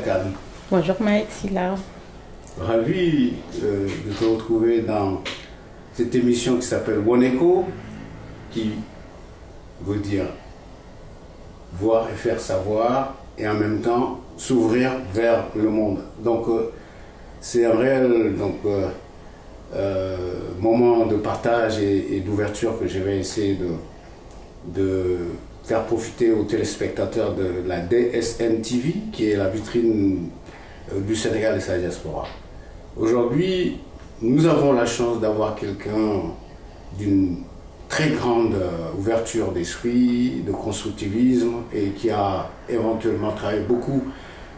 Tchakan. Bonjour Mike, Silla. Ravi de te retrouver dans cette émission qui s'appelle Woneko, qui veut dire voir et faire savoir et en même temps s'ouvrir vers le monde. Donc c'est un réel moment de partage et d'ouverture que je vais essayer de faire profiter aux téléspectateurs de la DSN TV, qui est la vitrine du Sénégal et sa diaspora. Aujourd'hui, nous avons la chance d'avoir quelqu'un d'une très grande ouverture d'esprit, de constructivisme, et qui a éventuellement travaillé beaucoup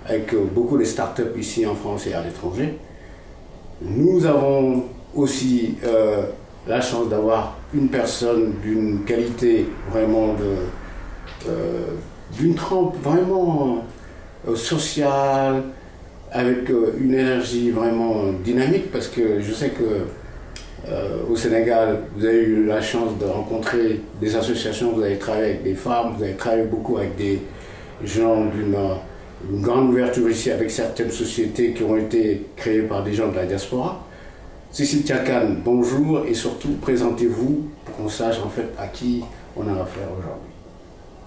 avec beaucoup de startups ici en France et à l'étranger. Nous avons aussi la chance d'avoir une personne d'une qualité vraiment d'une trempe vraiment sociale, avec une énergie vraiment dynamique, parce que je sais que au Sénégal, vous avez eu la chance de rencontrer des associations, vous avez travaillé avec des femmes, vous avez travaillé beaucoup avec des gens d'une grande ouverture ici, avec certaines sociétés qui ont été créées par des gens de la diaspora. Cécile Tchakan, bonjour, et surtout présentez-vous pour qu'on sache en fait à qui on a affaire aujourd'hui.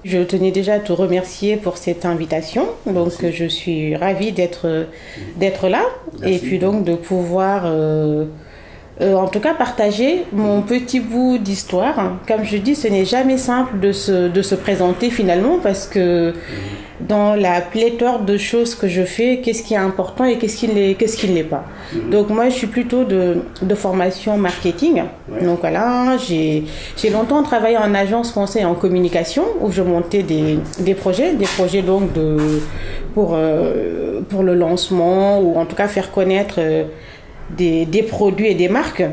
Je tenais déjà à te remercier pour cette invitation. Donc, je suis ravie d'être là. Merci. Et puis donc de pouvoir, en tout cas, partager mon petit bout d'histoire. Comme je dis, ce n'est jamais simple de se présenter finalement, parce que dans la pléthore de choses que je fais, qu'est-ce qui est important et qu'est-ce qui ne l'est pas. Donc moi, je suis plutôt de formation marketing. Ouais. Donc voilà, j'ai longtemps travaillé en agence conseil en communication, où je montais des projets donc pour le lancement, ou en tout cas faire connaître des produits et des marques.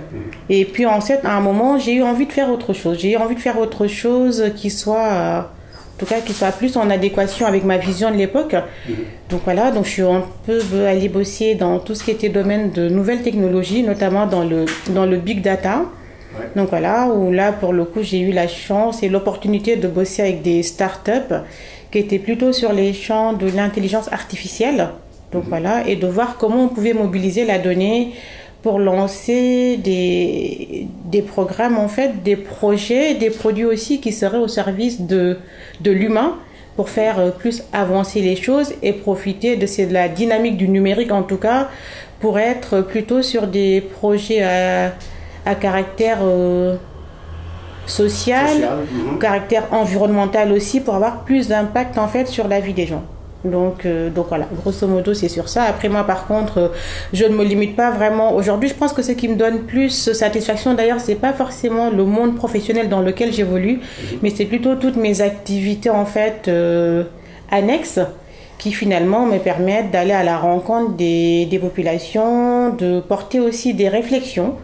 Et puis en fait, à un moment, j'ai eu envie de faire autre chose. J'ai eu envie de faire autre chose qui soit... en tout cas, qui soit plus en adéquation avec ma vision de l'époque. Donc voilà, donc je suis un peu allée bosser dans tout ce qui était domaine de nouvelles technologies, notamment dans le big data. Ouais. Donc voilà, où là, pour le coup, j'ai eu la chance et l'opportunité de bosser avec des startups qui étaient plutôt sur les champs de l'intelligence artificielle. Donc voilà, et de voir comment on pouvait mobiliser la donnée pour lancer des programmes, en fait, des projets, des produits aussi qui seraient au service de l'humain, pour faire plus avancer les choses et profiter de la dynamique du numérique, en tout cas, pour être plutôt sur des projets à caractère social, caractère environnemental aussi, pour avoir plus d'impact, en fait, sur la vie des gens. Donc voilà, grosso modo, c'est sur ça. Après, moi, par contre, je ne me limite pas vraiment. Aujourd'hui, je pense que ce qui me donne plus satisfaction, d'ailleurs, c'est pas forcément le monde professionnel dans lequel j'évolue, mais c'est plutôt toutes mes activités, en fait, annexes, qui finalement me permettent d'aller à la rencontre des populations, de porter aussi des réflexions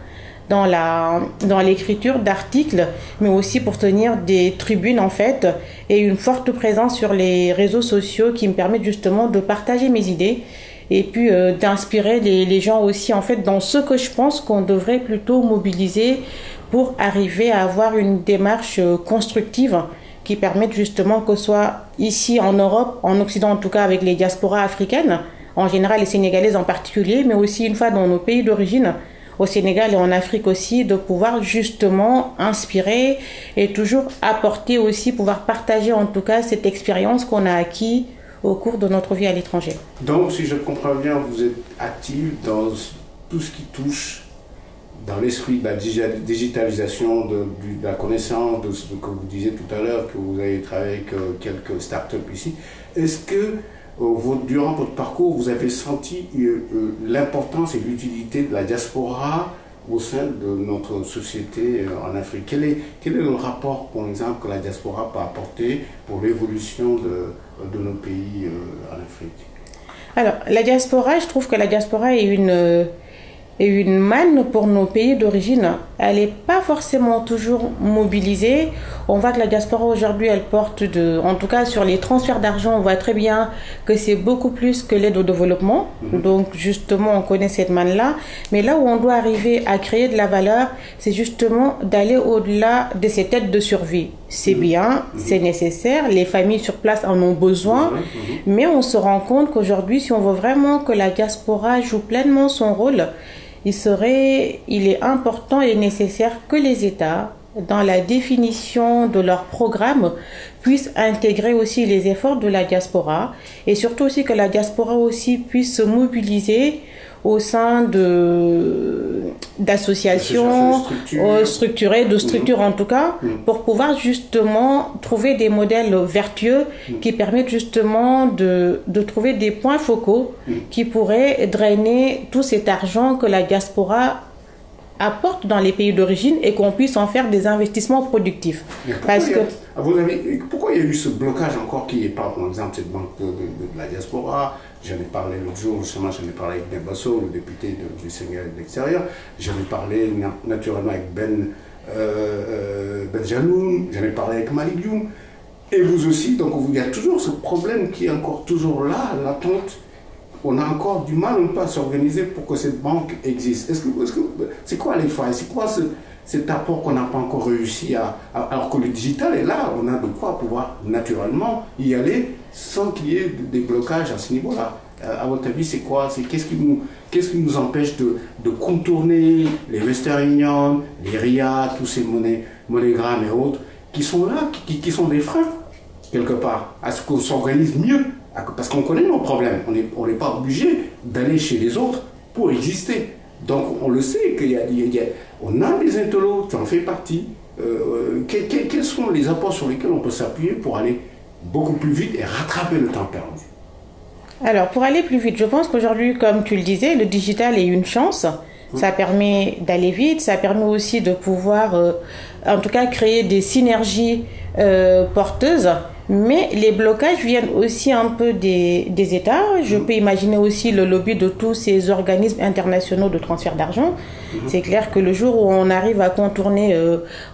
dans l'écriture d'articles, mais aussi pour tenir des tribunes, en fait, et une forte présence sur les réseaux sociaux qui me permettent justement de partager mes idées et puis d'inspirer les gens aussi, en fait, dans ce que je pense qu'on devrait plutôt mobiliser pour arriver à avoir une démarche constructive qui permette justement que ce soit ici en Europe, en Occident en tout cas, avec les diasporas africaines, en général les sénégalaises en particulier, mais aussi une fois dans nos pays d'origine, au Sénégal et en Afrique aussi, de pouvoir justement inspirer et toujours apporter aussi, pouvoir partager en tout cas cette expérience qu'on a acquis au cours de notre vie à l'étranger. Donc, si je comprends bien, vous êtes active dans tout ce qui touche dans l'esprit de la digitalisation de la connaissance, de ce que vous disiez tout à l'heure, que vous avez travaillé avec quelques startups ici. Est-ce que durant votre parcours, vous avez senti l'importance et l'utilité de la diaspora au sein de notre société en Afrique? Quel est le rapport, par exemple, que la diaspora peut apporter pour l'évolution de nos pays en Afrique? Alors, la diaspora, je trouve que la diaspora est une manne pour nos pays d'origine. Elle n'est pas forcément toujours mobilisée. On voit que la diaspora aujourd'hui, elle porte en tout cas sur les transferts d'argent, on voit très bien que c'est beaucoup plus que l'aide au développement. Donc justement, on connaît cette manne-là. Mais là où on doit arriver à créer de la valeur, c'est justement d'aller au-delà de cette aide de survie. c'est bien, c'est nécessaire, les familles sur place en ont besoin, mais on se rend compte qu'aujourd'hui, si on veut vraiment que la diaspora joue pleinement son rôle, il est important et nécessaire que les États, dans la définition de leur programme, puissent intégrer aussi les efforts de la diaspora et surtout aussi que la diaspora aussi puisse se mobiliser au sein d'associations structurées, de structures en tout cas, pour pouvoir justement trouver des modèles vertueux qui permettent justement de trouver des points focaux qui pourraient drainer tout cet argent que la diaspora apporte dans les pays d'origine et qu'on puisse en faire des investissements productifs. À votre avis, pourquoi il y a eu ce blocage encore qui est par exemple cette banque de la diaspora? J'en ai parlé l'autre jour, justement, j'en ai parlé avec Ben Basso, le député du Sénégal de l'extérieur. J'en ai parlé naturellement avec Ben Jaloun, j'en ai parlé avec Malick Dioum. Et vous aussi, donc il y a toujours ce problème qui est encore toujours là, l'attente. On a encore du mal à s'organiser pour que cette banque existe. C'est quoi les failles? C'est quoi cet apport qu'on n'a pas encore réussi alors que le digital est là, on a de quoi pouvoir naturellement y aller sans qu'il y ait des blocages à ce niveau-là. À votre avis, c'est quoi? Qu'est-ce qui nous empêche de contourner les Western Union, les RIA, tous ces MoneyGram et autres, qui sont là, qui sont des freins, quelque part, à ce qu'on s'organise mieux? Parce qu'on connaît nos problèmes, on n'est pas obligé d'aller chez les autres pour exister. Donc on le sait on a des intellos, tu en fais partie. Quels sont les apports sur lesquels on peut s'appuyer pour aller beaucoup plus vite et rattraper le temps perdu? Alors pour aller plus vite, je pense qu'aujourd'hui, comme tu le disais, le digital est une chance. Ça permet d'aller vite, ça permet aussi de pouvoir, en tout cas, créer des synergies porteuses. Mais les blocages viennent aussi un peu des États. Je peux imaginer aussi le lobby de tous ces organismes internationaux de transfert d'argent. C'est clair que le jour où on arrive à contourner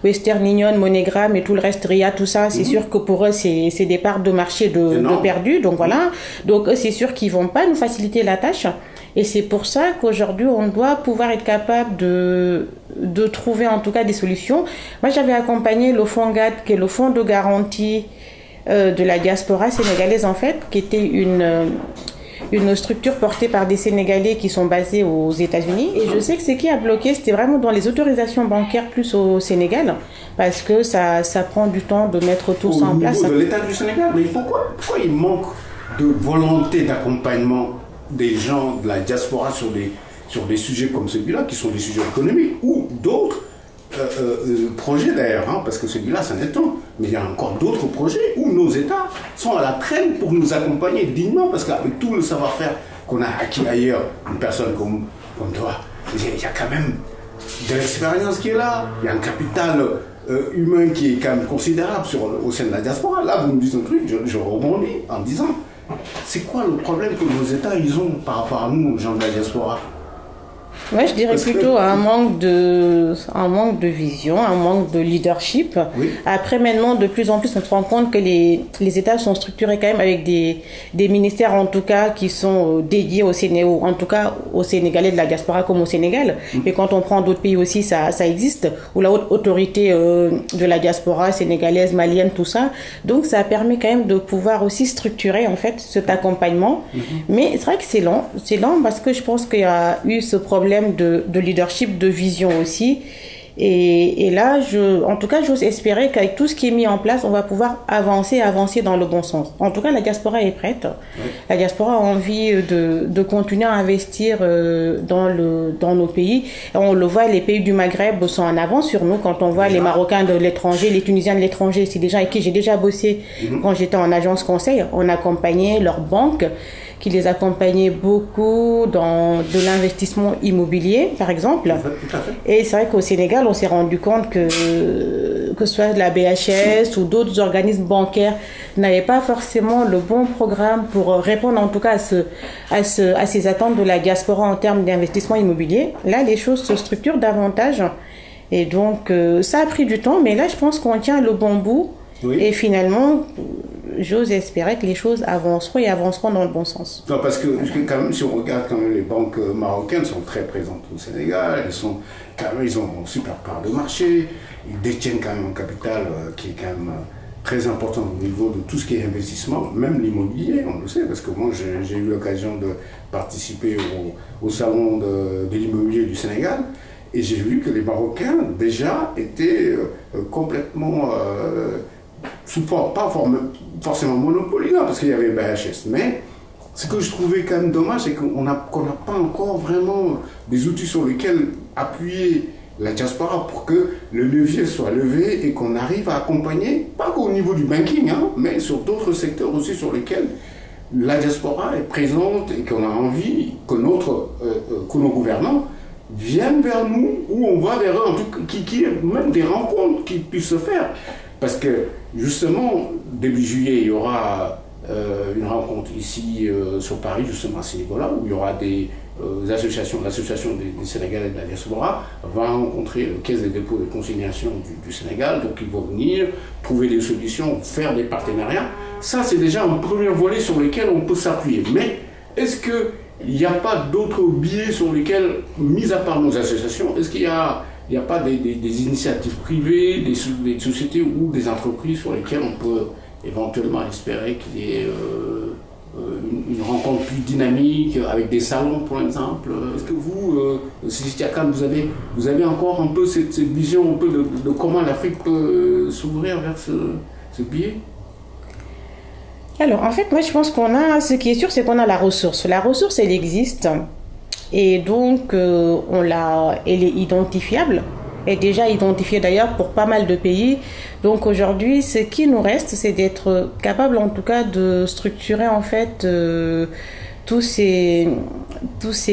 Western Union, MoneyGram et tout le reste, RIA, tout ça, c'est sûr que pour eux, c'est des parts de marché de perdus. Donc voilà. Donc eux, c'est sûr qu'ils ne vont pas nous faciliter la tâche. Et c'est pour ça qu'aujourd'hui, on doit pouvoir être capable de trouver en tout cas des solutions. Moi, j'avais accompagné le Fonds GAD, qui est le Fonds de garantie de la diaspora sénégalaise en fait, qui était une structure portée par des Sénégalais qui sont basés aux États-Unis. Et je sais que ce qui a bloqué, c'était vraiment dans les autorisations bancaires plus au Sénégal, parce que ça prend du temps de mettre tout ça en place. Au niveau de l'État du Sénégal, mais pourquoi il manque de volonté d'accompagnement des gens de la diaspora sur des sujets comme celui-là, qui sont des sujets économiques, ou d'autres projets d'ailleurs, parce que celui-là, c'en est un. Mais il y a encore d'autres projets où nos États sont à la traîne pour nous accompagner dignement, parce qu'avec tout le savoir-faire qu'on a acquis ailleurs, une personne comme toi, il y a quand même de l'expérience qui est là, il y a un capital humain qui est quand même considérable au sein de la diaspora. Là, vous me dites un truc, je rebondis en disant, c'est quoi le problème que nos États ils ont par rapport à nous, gens de la diaspora? Moi, je dirais plutôt un manque de vision, un manque de leadership. Oui. Après, maintenant, de plus en plus, on se rend compte que les États sont structurés quand même avec des ministères, en tout cas, qui sont dédiés au Sénégal, en tout cas aux Sénégalais de la diaspora comme au Sénégal. Et quand on prend d'autres pays aussi, ça existe, où la haute autorité de la diaspora sénégalaise, malienne, tout ça. Donc, ça permet quand même de pouvoir aussi structurer, en fait, cet accompagnement. Mais c'est vrai que c'est lent. C'est lent parce que je pense qu'il y a eu ce problème de leadership, de vision aussi. Et là, en tout cas, j'ose espérer qu'avec tout ce qui est mis en place, on va pouvoir avancer dans le bon sens. En tout cas, la diaspora est prête. Oui. La diaspora a envie de continuer à investir dans nos pays. Et on le voit, les pays du Maghreb sont en avance sur nous. Quand on voit les Marocains de l'étranger, les Tunisiens de l'étranger, c'est des gens avec qui j'ai déjà bossé quand j'étais en agence conseil. On accompagnait leurs banques, qui les accompagnait beaucoup dans de l'investissement immobilier, par exemple. Tout à fait. Et c'est vrai qu'au Sénégal, on s'est rendu compte que ce soit la BHS ou d'autres organismes bancaires n'avaient pas forcément le bon programme pour répondre en tout cas à ces attentes de la diaspora en termes d'investissement immobilier. Là, les choses se structurent davantage. Et donc, ça a pris du temps, mais là, je pense qu'on tient le bon bout. Oui. Et finalement, j'ose espérer que les choses avanceront et avanceront dans le bon sens. Non, parce que quand même, si on regarde quand même, les banques marocaines sont très présentes au Sénégal, ils ont une super part de marché, ils détiennent quand même un capital qui est quand même très important au niveau de tout ce qui est investissement, même l'immobilier, on le sait, parce que moi j'ai eu l'occasion de participer au salon de l'immobilier du Sénégal, et j'ai vu que les Marocains déjà étaient complètement pas forcément monopolisants, parce qu'il y avait BHS, mais ce que je trouvais quand même dommage, c'est qu'on n'a pas encore vraiment des outils sur lesquels appuyer la diaspora pour que le levier soit levé et qu'on arrive à accompagner, pas qu'au niveau du banking, hein, mais sur d'autres secteurs aussi sur lesquels la diaspora est présente et qu'on a envie que nos gouvernants viennent vers nous, ou on va vers eux, en tout cas, qu'il y ait même des rencontres qui puissent se faire. Parce que justement, début juillet, il y aura une rencontre ici sur Paris, justement à Sénégal, où il y aura des associations, l'association des Sénégalais de la diaspora va rencontrer la Caisse des dépôts et de consignation du Sénégal, donc ils vont venir trouver des solutions, faire des partenariats. Ça, c'est déjà un premier volet sur lequel on peut s'appuyer. Mais est-ce qu'il n'y a pas d'autres biais sur lesquels, mis à part nos associations, est-ce qu'il n'y a pas des initiatives privées, des sociétés ou des entreprises sur lesquelles on peut éventuellement espérer qu'il y ait une rencontre plus dynamique, avec des salons par exemple? Est-ce que vous, Sidi Diakane, vous avez encore un peu cette vision un peu de comment l'Afrique peut s'ouvrir vers ce biais? Alors en fait, moi je pense ce qui est sûr, c'est qu'on a la ressource. La ressource, elle existe, et donc elle est identifiable. Est déjà identifié d'ailleurs pour pas mal de pays. Donc aujourd'hui, ce qui nous reste, c'est d'être capable en tout cas de structurer en fait tous ces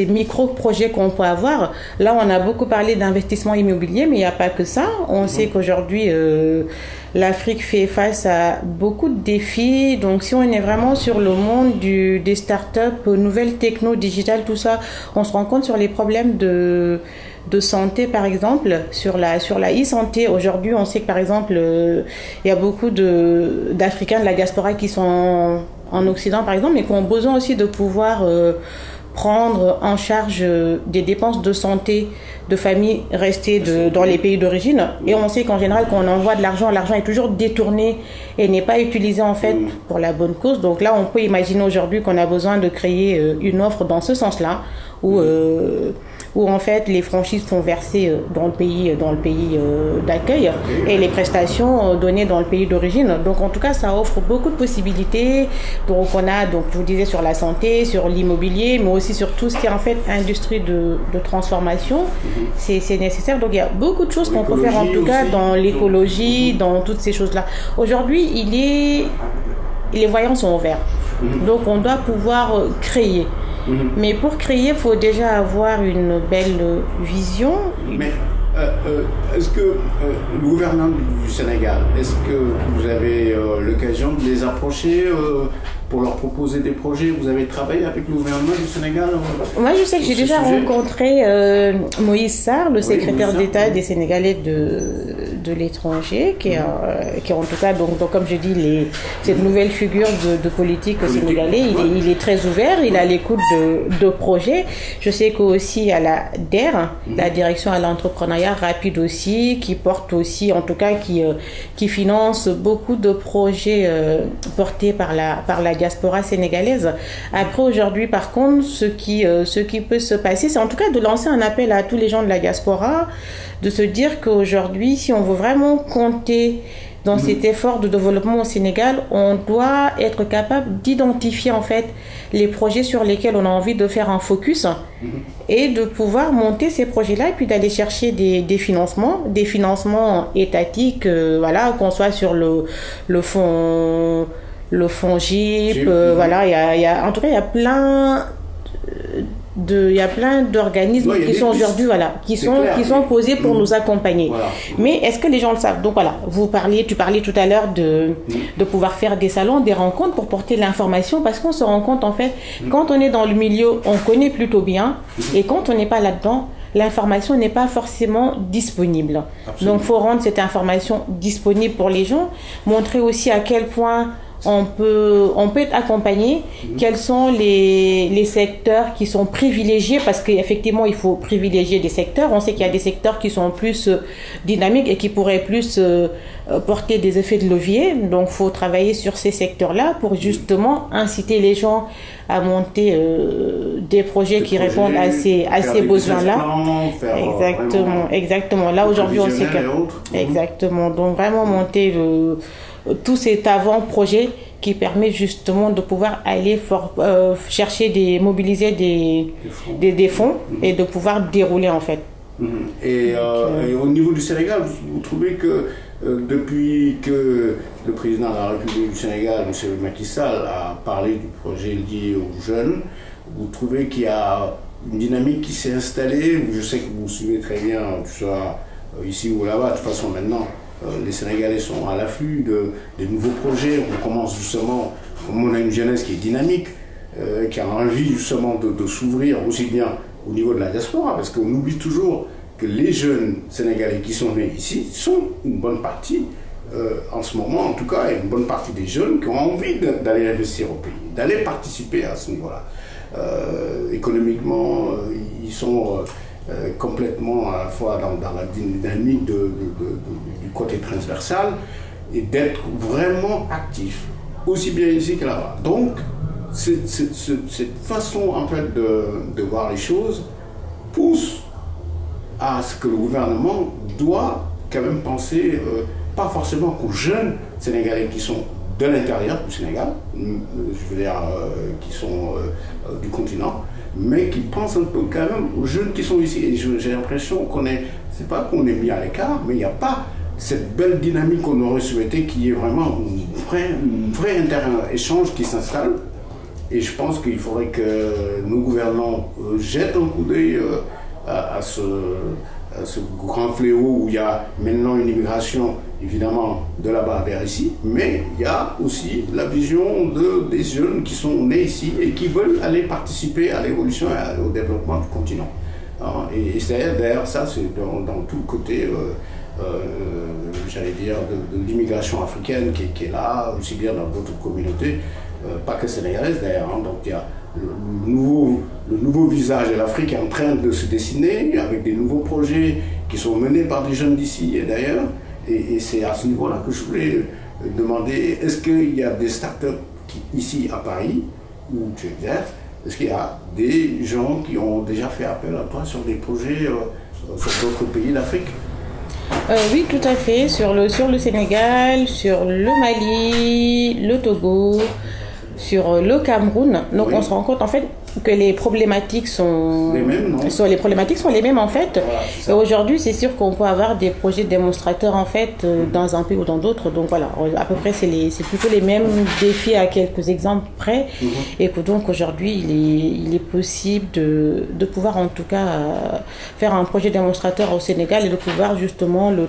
micro-projets qu'on peut avoir. Là, on a beaucoup parlé d'investissement immobilier, mais il n'y a pas que ça. On sait qu'aujourd'hui, l'Afrique fait face à beaucoup de défis. Donc si on est vraiment sur le monde des startups, nouvelles techno, digitales, tout ça, on se rend compte sur les problèmes de santé par exemple, sur la e-santé. Aujourd'hui, on sait que par exemple, il y a beaucoup d'Africains de la diaspora qui sont en Occident par exemple, mais qui ont besoin aussi de pouvoir prendre en charge des dépenses de santé de familles restées dans les pays d'origine. Et on sait qu'en général, quand on envoie de l'argent est toujours détourné et n'est pas utilisé en fait pour la bonne cause. Donc là, on peut imaginer aujourd'hui qu'on a besoin de créer une offre dans ce sens-là, où en fait les franchises sont versées dans le pays d'accueil et les prestations données dans le pays d'origine. Donc en tout cas, ça offre beaucoup de possibilités. Donc on a, je vous disais, sur la santé, sur l'immobilier, mais aussi sur tout ce qui est en fait industrie de transformation. C'est nécessaire. Donc il y a beaucoup de choses qu'on peut faire en tout cas dans l'écologie, dans toutes ces choses-là. Aujourd'hui, les voyants sont ouverts. Donc on doit pouvoir créer. Mais pour créer, il faut déjà avoir une belle vision. Mais est-ce que le gouvernement du Sénégal, est-ce que vous avez l'occasion de les approcher pour leur proposer des projets? Vous avez travaillé avec le gouvernement du Sénégal? Moi, je sais que j'ai déjà rencontré Moïse Sarr, le secrétaire d'État des Sénégalais de l'étranger, qui est en tout cas, donc comme je dis, cette nouvelle figure de politique sénégalais. Il est très ouvert, il a l'écoute de projets. Je sais qu'aussi il y a la DER, la direction à l'entrepreneuriat rapide aussi, qui porte aussi, en tout cas, qui finance beaucoup de projets portés par la diaspora sénégalaise. Après, aujourd'hui, par contre, ce qui peut se passer, c'est en tout cas de lancer un appel à tous les gens de la diaspora, de se dire qu'aujourd'hui, si on veut vraiment compter dans cet effort de développement au Sénégal, on doit être capable d'identifier en fait les projets sur lesquels on a envie de faire un focus et de pouvoir monter ces projets-là et puis d'aller chercher des financements étatiques, qu'on soit sur le fonds GIP, en tout cas il y a plein d'organismes qui sont aujourd'hui qui sont posés pour nous accompagner. Mais est-ce que les gens le savent? Donc tu parlais tout à l'heure de pouvoir faire des salons, des rencontres pour porter l'information, parce qu'on se rend compte en fait, quand on est dans le milieu, on connaît plutôt bien, et quand on n'est pas là-dedans, l'information n'est pas forcément disponible. Absolument. Donc il faut rendre cette information disponible pour les gens, montrer aussi à quel point on peut être accompagné, quels sont les secteurs qui sont privilégiés, parce qu'effectivement, il faut privilégier des secteurs. On sait qu'il y a des secteurs qui sont plus dynamiques et qui pourraient plus porter des effets de levier. Donc, il faut travailler sur ces secteurs-là pour justement inciter les gens à monter des projets qui répondent à ces besoins-là. Exactement. Là, aujourd'hui, on sait que... Exactement. Donc, vraiment monter tout cet avant-projet qui permet justement de pouvoir aller chercher mobiliser des fonds et de pouvoir dérouler en fait. Et au niveau du Sénégal, vous trouvez que depuis que le président de la République du Sénégal, M. Macky Sall, a parlé du projet lié aux jeunes, vous trouvez qu'il y a une dynamique qui s'est installée? Je sais que vous suivez très bien, que ce soit ici ou là-bas. De toute façon, maintenant, les Sénégalais sont à l'afflux des nouveaux projets. On commence justement, comme on a une jeunesse qui est dynamique, qui a envie justement de s'ouvrir aussi bien au niveau de la diaspora, parce qu'on oublie toujours que les jeunes Sénégalais qui sont nés ici sont une bonne partie, en ce moment en tout cas, une bonne partie des jeunes qui ont envie d'aller investir au pays, d'aller participer à ce niveau-là. Économiquement, ils sont complètement à la fois dans la dynamique du côté transversal et d'être vraiment actifs, aussi bien ici que là-bas. Donc, cette façon en fait de voir les choses pousse à ce que le gouvernement doit quand même penser, pas forcément qu'aux jeunes Sénégalais qui sont de l'intérieur du Sénégal, je veux dire qui sont du continent, mais qui pensent un peu quand même aux jeunes qui sont ici. Et j'ai l'impression c'est pas qu'on est mis à l'écart, mais il n'y a pas cette belle dynamique qu'on aurait souhaité, qu'il y ait vraiment un vrai inter-échange qui s'installe. Et je pense qu'il faudrait que nos gouvernants jettent un coup d'œil à ce grand fléau où il y a maintenant une immigration évidemment de là-bas vers ici, mais il y a aussi la vision des jeunes qui sont nés ici et qui veulent aller participer à l'évolution et au développement du continent. Et d'ailleurs ça c'est dans tout le côté, j'allais dire, de l'immigration africaine qui est là, aussi bien dans d'autres communautés, pas que sénégalaises d'ailleurs. Donc il y a le nouveau visage de l'Afrique est en train de se dessiner avec des nouveaux projets qui sont menés par des jeunes d'ici et d'ailleurs. Et c'est à ce niveau-là que je voulais demander, est-ce qu'il y a des startups ici à Paris, où tu exerces, est-ce qu'il y a des gens qui ont déjà fait appel à toi sur des projets sur d'autres pays d'Afrique? Oui, tout à fait, sur le Sénégal, sur le Mali, le Togo, sur le Cameroun. Donc on se rend compte en fait que les problématiques sont les mêmes, non? Les problématiques sont les mêmes en fait. Voilà, et aujourd'hui, c'est sûr qu'on peut avoir des projets démonstrateurs en fait dans un pays ou dans d'autres. Donc voilà, à peu près c'est plutôt les mêmes défis à quelques exemples près. Et que donc aujourd'hui, il est possible de pouvoir en tout cas faire un projet démonstrateur au Sénégal et de pouvoir justement le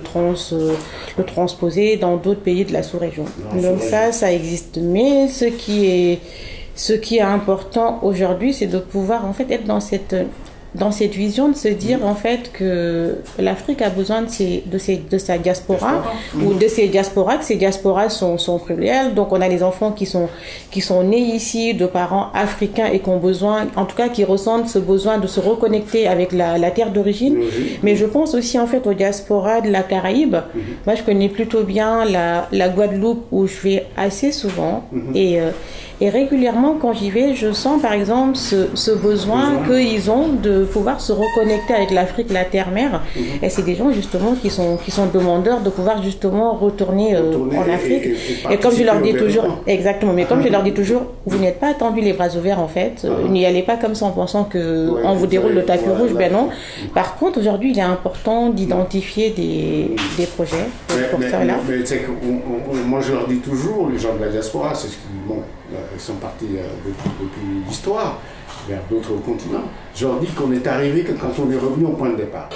transposer dans d'autres pays de la sous-région. Donc ça existe. Mais ce qui est important aujourd'hui, c'est de pouvoir en fait être dans cette vision, de se dire en fait que l'Afrique a besoin de sa diaspora ou de ses diasporas, que ces diasporas sont plurielles. Donc on a les enfants qui sont nés ici de parents africains et qui ont besoin, en tout cas qui ressentent ce besoin de se reconnecter avec la terre d'origine. Mais je pense aussi en fait aux diasporas de la Caraïbe. Moi je connais plutôt bien la Guadeloupe où je vais assez souvent et régulièrement, quand j'y vais, je sens par exemple ce besoin qu'ils ont de pouvoir se reconnecter avec l'Afrique, la terre-mère. Et c'est des gens justement qui sont demandeurs de pouvoir justement retourner en Afrique. Et comme je leur dis toujours, exactement, mais comme je leur dis toujours, vous n'êtes pas attendus les bras ouverts en fait. N'y allez pas comme ça en pensant qu'on vous déroule le tapis rouge, ben non. Par contre, aujourd'hui, il est important d'identifier des projets pour ça là. Mais c'est que moi je leur dis toujours, les gens de la diaspora, c'est ce qui, ils sont partis depuis l'histoire vers d'autres continents. Je leur dis qu'on est arrivé que quand on est revenu au point de départ.